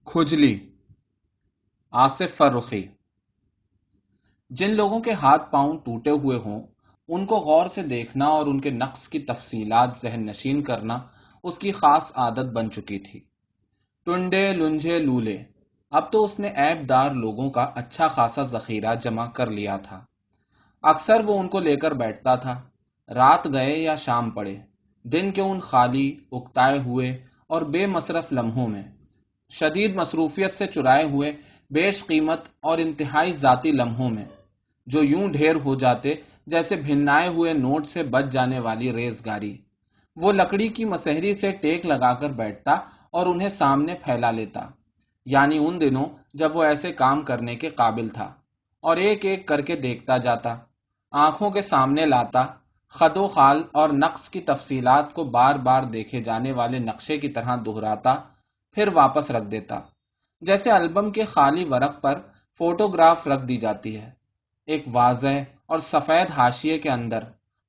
کھجلی، آصف فرخی۔ جن لوگوں کے ہاتھ پاؤں ٹوٹے ہوئے ہوں ان کو غور سے دیکھنا اور ان کے نقص کی تفصیلات ذہن نشین کرنا اس کی خاص عادت بن چکی تھی۔ ٹنڈے لنجھے لولے، اب تو اس نے عیب دار لوگوں کا اچھا خاصا ذخیرہ جمع کر لیا تھا۔ اکثر وہ ان کو لے کر بیٹھتا تھا، رات گئے یا شام پڑے، دن کے ان خالی اکتائے ہوئے اور بے مصرف لمحوں میں، شدید مصروفیت سے چرائے ہوئے بیش قیمت اور انتہائی ذاتی لمحوں میں، جو یوں ڈھیر ہو جاتے جیسے بھنائے ہوئے نوٹ سے بچ جانے والی ریزگاری۔ وہ لکڑی کی مسہری سے ٹیک لگا کر بیٹھتا اور انہیں سامنے پھیلا لیتا، یعنی ان دنوں جب وہ ایسے کام کرنے کے قابل تھا، اور ایک ایک کر کے دیکھتا جاتا، آنکھوں کے سامنے لاتا، خد و خال اور نقص کی تفصیلات کو بار بار دیکھے جانے والے نقشے کی طرح دہراتا، پھر واپس رکھ دیتا، جیسے البم کے خالی ورق پر فوٹوگراف رکھ دی جاتی ہے، ایک واضح اور سفید حاشیے کے اندر۔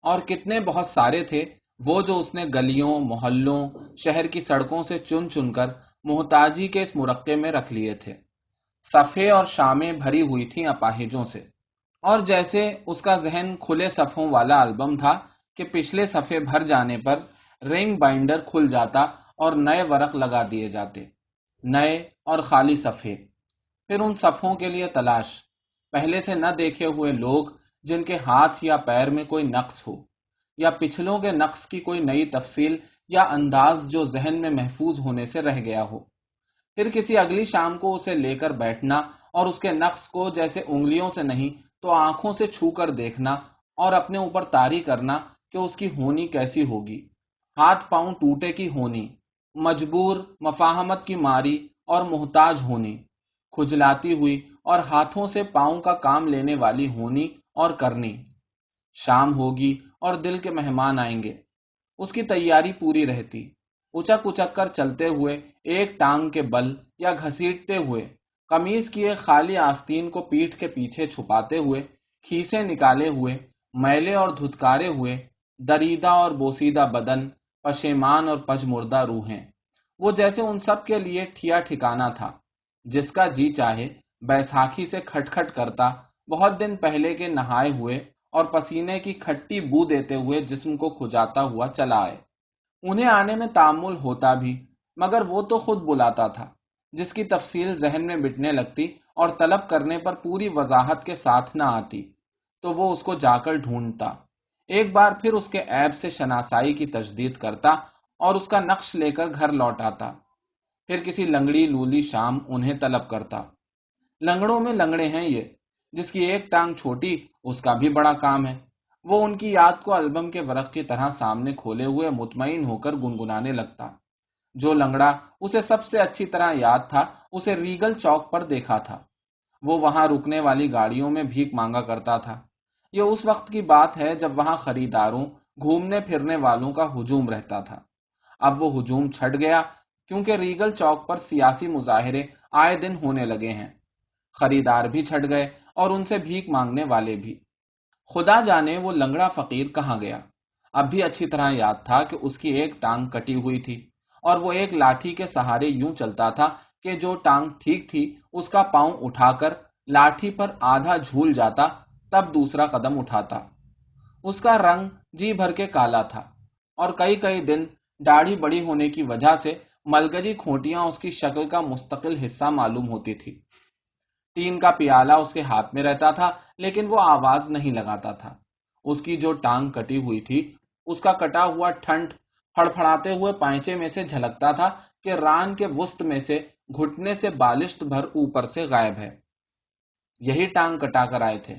اور کتنے بہت سارے تھے وہ جو اس نے گلیوں، محلوں، شہر کی سڑکوں سے چن چن کر محتاجی کے اس مرقع میں رکھ لیے تھے۔ صفحے اور شامیں بھری ہوئی تھیں اپاہجوں سے، اور جیسے اس کا ذہن کھلے صفحوں والا البم تھا کہ پچھلے صفحے بھر جانے پر رنگ بائنڈر کھل جاتا اور نئے ورق لگا دیے جاتے، نئے اور خالی صفحے۔ پھر ان صفحوں کے لیے تلاش، پہلے سے نہ دیکھے ہوئے لوگ جن کے ہاتھ یا پیر میں کوئی نقص ہو، یا پچھلوں کے نقص کی کوئی نئی تفصیل یا انداز جو ذہن میں محفوظ ہونے سے رہ گیا ہو۔ پھر کسی اگلی شام کو اسے لے کر بیٹھنا اور اس کے نقص کو جیسے انگلیوں سے نہیں تو آنکھوں سے چھو کر دیکھنا اور اپنے اوپر طاری کرنا کہ اس کی ہونی کیسی ہوگی۔ ہاتھ پاؤں ٹوٹے کی ہونی، مجبور، مفاہمت کی ماری اور محتاج ہونی، کھجلاتی ہوئی اور ہاتھوں سے پاؤں کا کام لینے والی ہونی اور کرنی۔ شام ہوگی اور دل کے مہمان آئیں گے، اس کی تیاری پوری رہتی، اچک اچک کر چلتے ہوئے، ایک ٹانگ کے بل یا گھسیٹتے ہوئے، قمیض کی ایک خالی آستین کو پیٹھ کے پیچھے چھپاتے ہوئے، کھیسے نکالے ہوئے، میلے اور دھتکارے ہوئے، دریدہ اور بوسیدہ بدن، پشیمان اور پجمردہ روحیں۔ وہ جیسے ان سب کے لیے ٹھیا ٹھکانہ تھا، جس کا جی چاہے بیساکھی سے کھٹ کھٹ کرتا بہت دن پہلے کے نہائے ہوئے اور پسینے کی کھٹی بو دیتے ہوئے جسم کو کھجاتا ہوا چلا آئے۔ انہیں آنے میں تامل ہوتا بھی، مگر وہ تو خود بلاتا تھا، جس کی تفصیل ذہن میں مٹنے لگتی اور طلب کرنے پر پوری وضاحت کے ساتھ نہ آتی تو وہ اس کو جا کر ڈھونڈتا، ایک بار پھر اس کے عیب سے شناسائی کی تجدید کرتا اور اس کا نقش لے کر گھر لوٹ آتا۔ پھر کسی لنگڑی لولی شام انہیں طلب کرتا۔ لنگڑوں میں لنگڑے ہیں یہ، جس کی ایک ٹانگ چھوٹی اس کا بھی بڑا کام ہے۔ وہ ان کی یاد کو البم کے ورق کی طرح سامنے کھولے ہوئے مطمئن ہو کر گنگنانے لگتا۔ جو لنگڑا اسے سب سے اچھی طرح یاد تھا، اسے ریگل چوک پر دیکھا تھا۔ وہ وہاں رکنے والی گاڑیوں میں بھیک مانگا کرتا تھا۔ یہ اس وقت کی بات ہے جب وہاں خریداروں، گھومنے پھرنے والوں کا ہجوم رہتا تھا۔ اب وہ ہجوم چھٹ گیا، کیونکہ ریگل چوک پر سیاسی مظاہرے آئے دن ہونے لگے ہیں۔ خریدار بھی چھٹ گئے اور ان سے بھیک مانگنے والے بھی۔ خدا جانے وہ لنگڑا فقیر کہاں گیا۔ اب بھی اچھی طرح یاد تھا کہ اس کی ایک ٹانگ کٹی ہوئی تھی اور وہ ایک لاٹھی کے سہارے یوں چلتا تھا کہ جو ٹانگ ٹھیک تھی اس کا پاؤں اٹھا کر لاٹھی پر آدھا جھول جاتا، تب دوسرا قدم اٹھاتا۔ اس کا رنگ جی بھر کے کالا تھا، اور کئی کئی دن داڑھی بڑی ہونے کی وجہ سے ملگجی کھوٹیاں اس کی شکل کا مستقل حصہ معلوم ہوتی تھی۔ ٹین کا پیالہ اس کے ہاتھ میں رہتا تھا، لیکن وہ آواز نہیں لگاتا تھا۔ اس کی جو ٹانگ کٹی ہوئی تھی، اس کا کٹا ہوا ٹھنٹ پھڑپھڑاتے ہوئے پائچے میں سے جھلکتا تھا کہ ران کے وسط میں سے گھٹنے سے بالشت بھر اوپر سے غائب ہے۔ یہی ٹانگ کٹا کر آئے تھے۔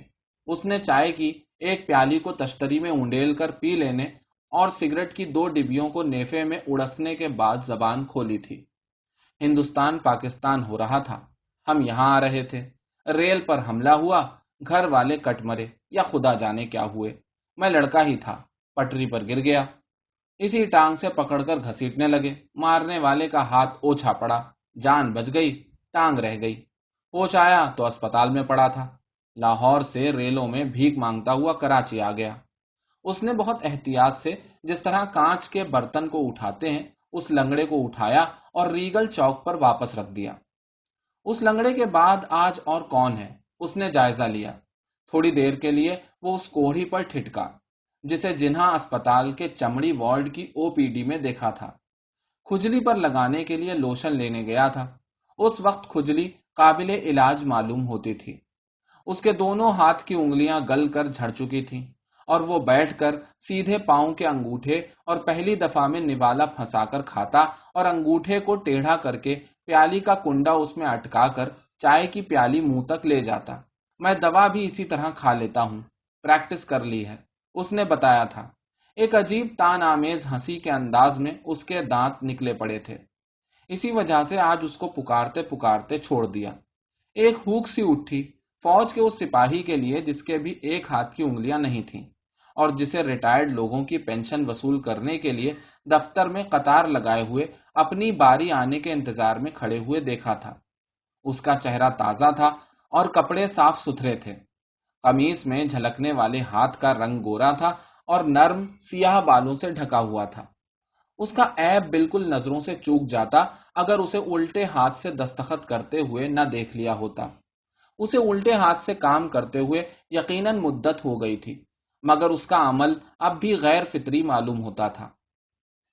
اس نے چائے کی ایک پیالی کو تشتری میں اونڈیل کر پی لینے اور سگریٹ کی 2 ڈبیوں کو نیفے میں اڑسنے کے بعد زبان کھولی تھی۔ ہندوستان پاکستان ہو رہا تھا، ہم یہاں آ رہے تھے، ریل پر حملہ ہوا، گھر والے کٹ مرے یا خدا جانے کیا ہوئے، میں لڑکا ہی تھا، پٹری پر گر گیا، اسی ٹانگ سے پکڑ کر گھسیٹنے لگے، مارنے والے کا ہاتھ اوچھا پڑا، جان بچ گئی، ٹانگ رہ گئی، ہوش آیا تو اسپتال میں پڑا تھا، لاہور سے ریلوں میں بھیک مانگتا ہوا کراچی آ گیا۔ اس نے بہت احتیاط سے، جس طرح کانچ کے برتن کو اٹھاتے ہیں، اس لنگڑے کو اٹھایا اور ریگل چوک پر واپس رکھ دیا۔ اس لنگڑے کے بعد آج اور کون ہے؟ اس نے جائزہ لیا۔ تھوڑی دیر کے لیے وہ اس کوڑھی پر ٹھٹکا جسے جنہا اسپتال کے چمڑی وارڈ کی او پی ڈی میں دیکھا تھا۔ کھجلی پر لگانے کے لیے لوشن لینے گیا تھا۔ اس وقت کھجلی قابل علاج معلوم ہوتی تھی۔ اس کے دونوں ہاتھ کی انگلیاں گل کر جھڑ چکی تھیں اور وہ بیٹھ کر سیدھے پاؤں کے انگوٹھے اور پہلی دفعہ میں نوالا پھنسا کر کھاتا اور انگوٹھے کو ٹیڑھا کر کے پیالی کا کنڈا اس میں اٹکا کر چائے کی پیالی منہ تک لے جاتا۔ میں دوا بھی اسی طرح کھا لیتا ہوں، پریکٹس کر لی ہے، اس نے بتایا تھا۔ ایک عجیب تان آمیز ہنسی کے انداز میں اس کے دانت نکلے پڑے تھے۔ اسی وجہ سے آج اس کو پکارتے پکارتے چھوڑ دیا۔ ایک ہوک سی اٹھی فوج کے اس سپاہی کے لیے جس کے بھی ایک ہاتھ کی انگلیاں نہیں تھیں اور جسے ریٹائرڈ لوگوں کی پینشن وصول کرنے کے لیے دفتر میں قطار لگائے ہوئے اپنی باری آنے کے انتظار میں کھڑے ہوئے دیکھا تھا۔ اس کا چہرہ تازہ تھا اور کپڑے صاف ستھرے تھے۔ قمیص میں جھلکنے والے ہاتھ کا رنگ گورا تھا اور نرم سیاہ بالوں سے ڈھکا ہوا تھا۔ اس کا عیب بالکل نظروں سے چوک جاتا اگر اسے الٹے ہاتھ سے دستخط کرتے ہوئے نہ دیکھ لیا ہوتا۔ اسے الٹے ہاتھ سے کام کرتے ہوئے یقیناً مدت ہو گئی تھی، مگر اس کا عمل اب بھی غیر فطری معلوم ہوتا تھا۔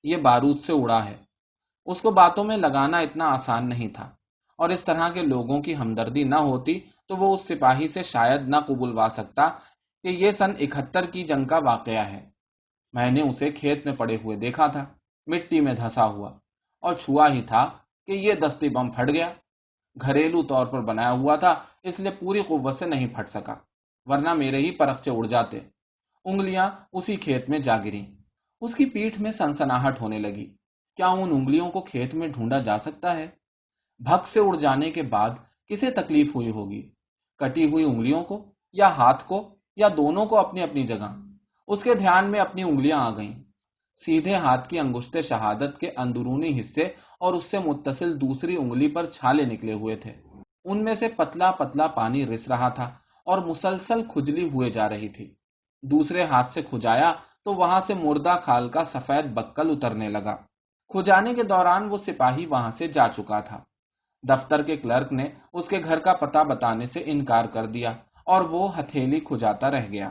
یہ بارود سے اڑا ہے۔ اس کو باتوں میں لگانا اتنا آسان نہیں تھا، اور اس طرح کے لوگوں کی ہمدردی نہ ہوتی تو وہ اس سپاہی سے شاید نہ قبولوا سکتا کہ یہ سن 71 کی جنگ کا واقعہ ہے۔ میں نے اسے کھیت میں پڑے ہوئے دیکھا تھا، مٹی میں دھسا ہوا، اور چھوا ہی تھا کہ یہ دستی بم پھٹ گیا۔ گھریلو طور پر بنایا ہوا تھا، اس لیے پوری قوت سے نہیں پھٹ سکا، ورنہ میرے ہی پرخچے اڑ جاتے۔ انگلیاں اسی کھیت میں جا گریں۔ اس کی پیٹھ میں سنسناہٹ ہونے لگی۔ کیا ان انگلیوں کو کھیت میں ڈھونڈا جا سکتا ہے؟ بھگ سے اڑ جانے کے بعد کسے تکلیف ہوئی ہوگی؟ کٹی ہوئی انگلیوں کو، یا ہاتھ کو، یا دونوں کو اپنی اپنی جگہ؟ اس کے دھیان میں اپنی انگلیاں آ گئیں۔ سیدھے ہاتھ کی انگشت شہادت کے اندرونی حصے اور اس سے متصل دوسری انگلی پر چھالے نکلے ہوئے تھے۔ ان میں سے پتلا پتلا پانی رس رہا تھا اور مسلسل کھجلی ہوئے جا رہی تھی۔ دوسرے ہاتھ سے کھجایا تو وہاں سے مردہ کھال کا سفید بکل اترنے لگا۔ کھجانے کے دوران وہ سپاہی وہاں سے جا چکا تھا۔ دفتر کے کلرک نے اس کے گھر کا پتہ بتانے سے انکار کر دیا اور وہ ہتھیلی کھجاتا رہ گیا۔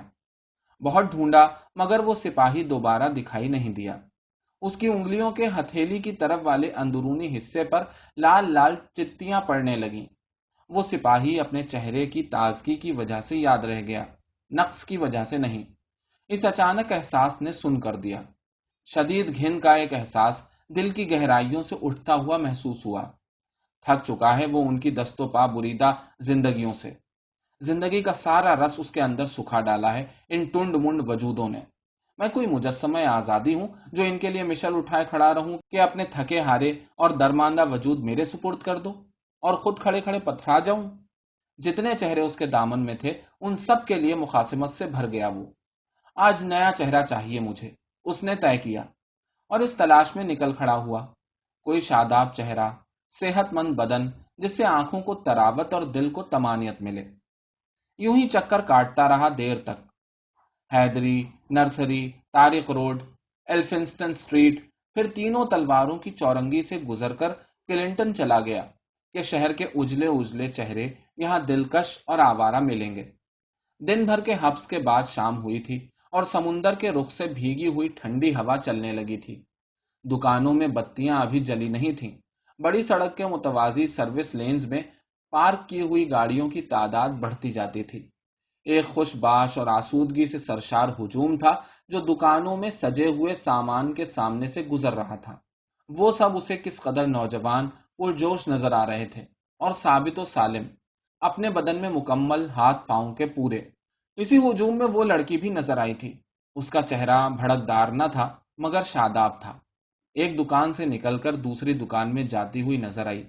بہت ڈھونڈا مگر وہ سپاہی دوبارہ دکھائی نہیں دیا۔ اس کی انگلیوں کے ہتھیلی کی طرف والے اندرونی حصے پر لال لال چتیاں پڑنے لگیں۔ وہ سپاہی اپنے چہرے کی تازگی کی وجہ سے یاد رہ گیا، نقص کی وجہ سے نہیں۔ اس اچانک احساس نے سن کر دیا۔ شدید گھن کا ایک احساس دل کی گہرائیوں سے اٹھتا ہوا محسوس ہوا۔ تھک چکا ہے وہ ان کی دست و پا بریدہ زندگیوں سے۔ زندگی کا سارا رس اس کے اندر سکھا ڈالا ہے ان ٹنڈ منڈ وجودوں نے۔ میں کوئی مجسمہ آزادی ہوں جو ان کے لیے مشل اٹھائے کھڑا رہوں کہ اپنے تھکے ہارے اور درماندہ وجود میرے سپرد کر دو اور خود کھڑے کھڑے پتھرا جاؤں؟ جتنے چہرے اس کے دامن میں تھے ان سب کے لیے مخاصمت سے بھر گیا وہ۔ آج نیا چہرہ چاہیے مجھے، اس نے طے کیا، اور اس تلاش میں نکل کھڑا ہوا۔ کوئی شاداب چہرہ، صحت مند بدن جس سے آنکھوں کو تراوت اور دل کو طمانینت ملے۔ یوں ہی چکر کاٹتا رہا دیر تک۔ Haidari, nursery, Tariq road, Elphinstone street, پھر تینوں تلواروں کی چورنگی سے گزر کر کلنٹن چلا گیا کہ شہر کے اجلے اجلے چہرے یہاں دلکش اور آوارہ ملیں گے۔ دن بھر کے حبس کے بعد شام ہوئی تھی اور سمندر کے رخ سے بھیگی ہوئی ٹھنڈی ہوا چلنے لگی تھی۔ دکانوں میں بتیاں ابھی جلی نہیں تھیں۔ بڑی سڑک کے متوازی سروس لینز میں پارک کی ہوئی گاڑیوں کی تعداد بڑھتی جاتی تھی۔ ایک خوش باش اور آسودگی سے سرشار ہجوم تھا جو دکانوں میں سجے ہوئے سامان کے سامنے سے گزر رہا تھا۔ وہ سب اسے کس قدر نوجوان پرجوش نظر آ رہے تھے، اور ثابت و سالم، اپنے بدن میں مکمل، ہاتھ پاؤں کے پورے۔ اسی ہجوم میں وہ لڑکی بھی نظر آئی تھی۔ اس کا چہرہ بھڑکدار نہ تھا مگر شاداب تھا۔ ایک دکان سے نکل کر دوسری دکان میں جاتی ہوئی نظر آئی۔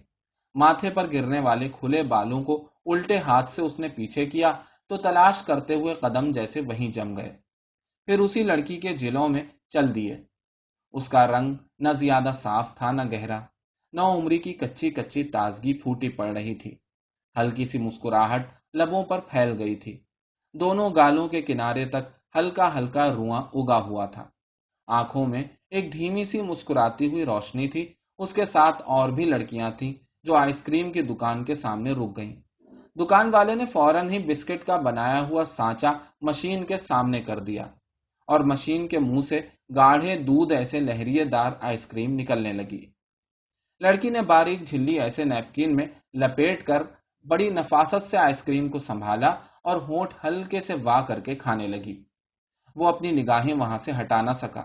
ماتھے پر گرنے والے کھلے بالوں کو الٹے ہاتھ سے اس نے پیچھے کیا تو تلاش کرتے ہوئے قدم جیسے وہیں جم گئے، پھر اسی لڑکی کے جلوں میں چل دیے۔ اس کا رنگ نہ زیادہ صاف تھا نہ گہرا، نہ عمری کی کچی کچی تازگی پھوٹی پڑ رہی تھی۔ ہلکی سی مسکراہٹ لبوں پر پھیل گئی تھی۔ دونوں گالوں کے کنارے تک ہلکا ہلکا رواں اگا ہوا تھا۔ آنکھوں میں ایک دھیمی سی مسکراتی ہوئی روشنی تھی۔ اس کے ساتھ اور بھی لڑکیاں تھیں جو آئس کریم کی دکان کے سامنے رک گئیں۔ دکان والے نے فوراً ہی بسکٹ کا بنایا ہوا سانچا مشین کے سامنے کر دیا اور مشین کے منہ سے گاڑھے دودھ ایسے لہریے دار آئس کریم نکلنے لگی۔ لڑکی نے باریک جھلی ایسے نیپکن میں لپیٹ کر بڑی نفاست سے آئس کریم کو سنبھالا اور ہونٹ ہلکے سے وا کر کے کھانے لگی۔ وہ اپنی نگاہیں وہاں سے ہٹا نہ سکا۔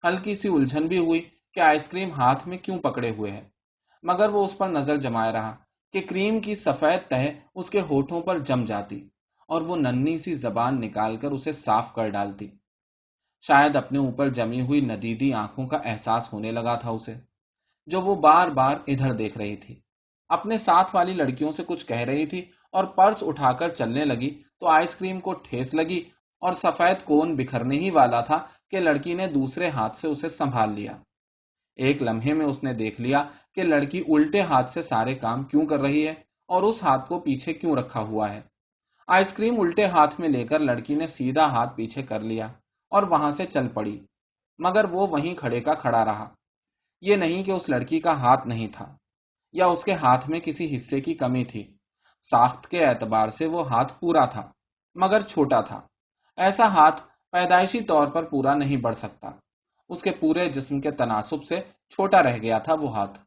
ہلکی سی الجھن بھی ہوئی کہ آئس کریم ہاتھ میں کیوں پکڑے ہوئے ہے، مگر وہ اس پر نظر جمائے رہا کہ کریم کی سفید تہ اس کے ہونٹوں پر جم جاتی اور وہ ننھی سی زبان نکال کر اسے صاف کر ڈالتی۔ شاید اپنے اوپر جمی ہوئی ندیدی آنکھوں کا احساس ہونے لگا تھا اسے، جو وہ بار بار ادھر دیکھ رہی تھی۔ اپنے ساتھ والی لڑکیوں سے کچھ کہہ رہی تھی اور پرس اٹھا کر چلنے لگی تو آئس کریم کو ٹھیس لگی اور سفید کون بکھرنے ہی والا تھا کہ لڑکی نے دوسرے ہاتھ سے اسے سنبھال لیا۔ ایک لمحے میں اس نے دیکھ لیا کہ لڑکی الٹے ہاتھ سے سارے کام کیوں کر رہی ہے اور اس ہاتھ کو پیچھے کیوں رکھا ہوا ہے۔ آئس کریم الٹے ہاتھ میں لے کر لڑکی نے سیدھا ہاتھ پیچھے کر لیا اور وہاں سے چل پڑی، مگر وہ وہیں کھڑے کا کھڑا رہا۔ یہ نہیں کہ اس لڑکی کا ہاتھ نہیں تھا یا اس کے ہاتھ میں کسی حصے کی کمی تھی۔ ساخت کے اعتبار سے وہ ہاتھ پورا تھا، مگر چھوٹا تھا۔ ایسا ہاتھ پیدائشی طور پر پورا نہیں بڑھ سکتا۔ اس کے پورے جسم کے تناسب سے چھوٹا رہ گیا تھا وہ ہاتھ،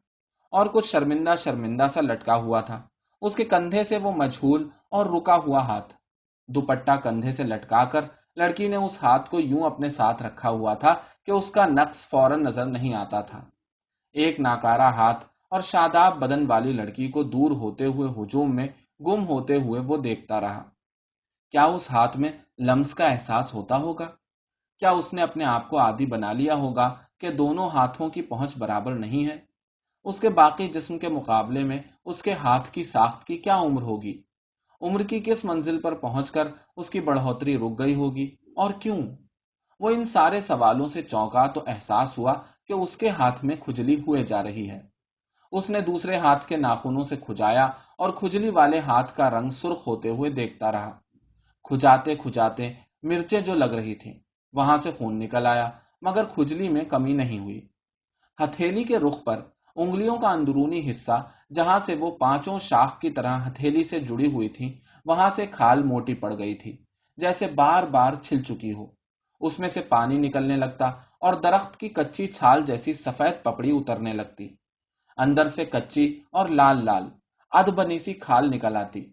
اور کچھ شرمندہ شرمندہ سا لٹکا ہوا تھا اس کے کندھے سے وہ مجھول اور رکا ہوا ہاتھ۔ دوپٹہ کندھے سے لٹکا کر لڑکی نے اس ہاتھ کو یوں اپنے ساتھ رکھا ہوا تھا کہ اس کا نقص فوراً نظر نہیں آتا تھا۔ ایک ناکارہ ہاتھ اور شاداب بدن والی لڑکی کو دور ہوتے ہوئے ہجوم میں گم ہوتے ہوئے وہ دیکھتا رہا۔ کیا اس ہاتھ میں لمس کا احساس ہوتا ہوگا؟ کیا اس نے اپنے آپ کو عادی بنا لیا ہوگا کہ دونوں ہاتھوں کی پہنچ برابر نہیں ہے؟ اس کے باقی جسم کے مقابلے میں اس کے ہاتھ کی ساخت کی کیا عمر ہوگی؟ عمر کی کس منزل پر پہنچ کر اس کی بڑھوتری رک گئی ہوگی اور کیوں؟ وہ ان سارے سوالوں سے چونکا تو احساس ہوا کہ اس کے ہاتھ میں کھجلی ہوئے جا رہی ہے۔ اس نے دوسرے ہاتھ کے ناخنوں سے کھجایا اور کھجلی والے ہاتھ کا رنگ سرخ ہوتے ہوئے دیکھتا رہا۔ کھجاتے کھجاتے مرچیں جو لگ رہی تھیں وہاں سے خون نکل آیا، مگر کھجلی میں کمی نہیں ہوئی۔ ہتھیلی کے رخ پر انگلیوں کا اندرونی حصہ جہاں سے وہ پانچوں شاخ کی طرح ہتھیلی سے جڑی ہوئی تھی، وہاں سے کھال موٹی پڑ گئی تھی، جیسے بار بار چھل چکی ہو۔ اس میں سے پانی نکلنے لگتا اور درخت کی کچی چھال جیسی سفید پپڑی اترنے لگتی۔ اندر سے کچی اور لال لال ادھ بنی سی کھال نکل آتی،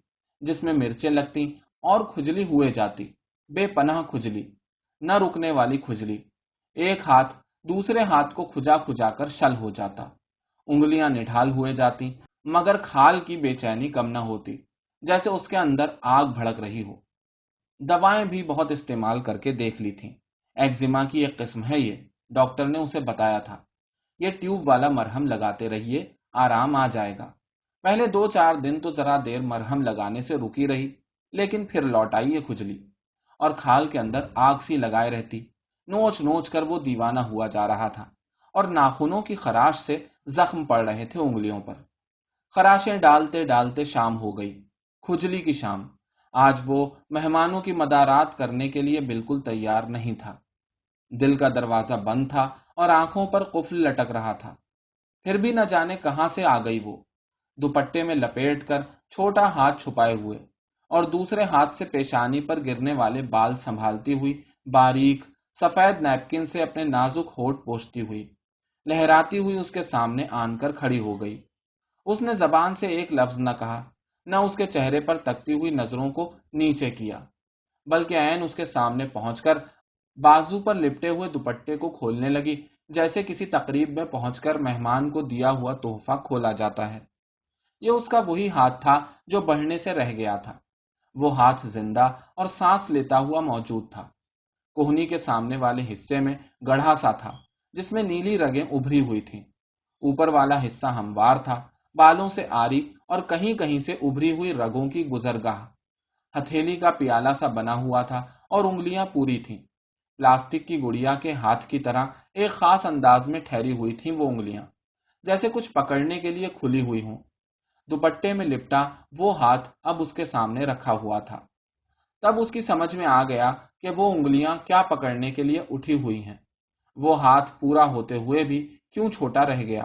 جس میں مرچیں لگتی اور کھجلی ہوئے جاتی، بے پناہ کھجلی، نہ رکنے والی کھجلی۔ ایک ہاتھ دوسرے ہاتھ کو کھجا کھجا کر شل ہو جاتا، انگلیاں نڈھال ہوئے جاتی، مگر کھال کی بے چینی کم نہ ہوتی، جیسے اس کے اندر آگ بھڑک رہی ہو۔ دوائیں بھی بہت استعمال کر کے دیکھ لی تھیں۔ ایگزیما کی ایک قسم ہے یہ، ڈاکٹر نے اسے بتایا تھا۔ یہ ٹیوب والا مرہم لگاتے رہیے، آرام آ جائے گا۔ پہلے 2-4 دن تو ذرا دیر مرہم لگانے سے رکی رہی، لیکن پھر لوٹ آئی یہ کھجلی، اور کھال کے اندر آگ سی لگائے رہتی۔ نوچ نوچ کر وہ دیوانہ ہوا جا رہا تھا، اور ناخنوں کی خراش سے زخم پڑ رہے تھے انگلیوں پر۔ خراشیں ڈالتے ڈالتے شام ہو گئی، کھجلی کی شام۔ آج وہ مہمانوں کی مدارات کرنے کے لیے بالکل تیار نہیں تھا۔ دل کا دروازہ بند تھا اور آنکھوں پر قفل لٹک رہا تھا۔ پھر بھی نہ جانے کہاں سے آ گئی وہ، دوپٹے میں لپیٹ کر چھوٹا ہاتھ چھپائے ہوئے اور دوسرے ہاتھ سے پیشانی پر گرنے والے بال سنبھالتی ہوئی، باریک سفید نیپکن سے اپنے نازک ہونٹ پوچھتی ہوئی، لہراتی ہوئی اس کے سامنے آن کر کھڑی ہو گئی۔ اس نے زبان سے ایک لفظ نہ کہا، نہ اس کے چہرے پر تکتی ہوئی نظروں کو نیچے کیا، بلکہ عین اس کے سامنے پہنچ کر بازو پر لپٹے ہوئے دوپٹے کو کھولنے لگی، جیسے کسی تقریب میں پہنچ کر مہمان کو دیا ہوا تحفہ کھولا جاتا ہے۔ یہ اس کا وہی ہاتھ تھا جو بڑھنے سے رہ گیا تھا۔ وہ ہاتھ زندہ اور سانس لیتا ہوا موجود تھا۔ کوہنی کے سامنے والے حصے میں گڑھا سا تھا، جس میں نیلی رگیں ابھری ہوئی تھیں۔ اوپر والا حصہ ہموار تھا، بالوں سے آری اور کہیں کہیں سے ابھری ہوئی رگوں کی گزرگاہ۔ ہتھیلی کا پیالہ سا بنا ہوا تھا اور انگلیاں پوری تھیں۔ پلاسٹک کی گڑیا کے ہاتھ کی طرح ایک خاص انداز میں ٹھہری ہوئی تھیں وہ انگلیاں، جیسے کچھ پکڑنے کے لیے کھلی ہوئی ہوں۔ دوپٹے میں لپٹا وہ ہاتھ اب اس کے سامنے رکھا ہوا تھا۔ تب اس کی سمجھ میں آ گیا کہ وہ انگلیاں کیا پکڑنے کے لیے اٹھی ہوئی ہیں، وہ ہاتھ پورا ہوتے ہوئے بھی کیوں چھوٹا رہ گیا۔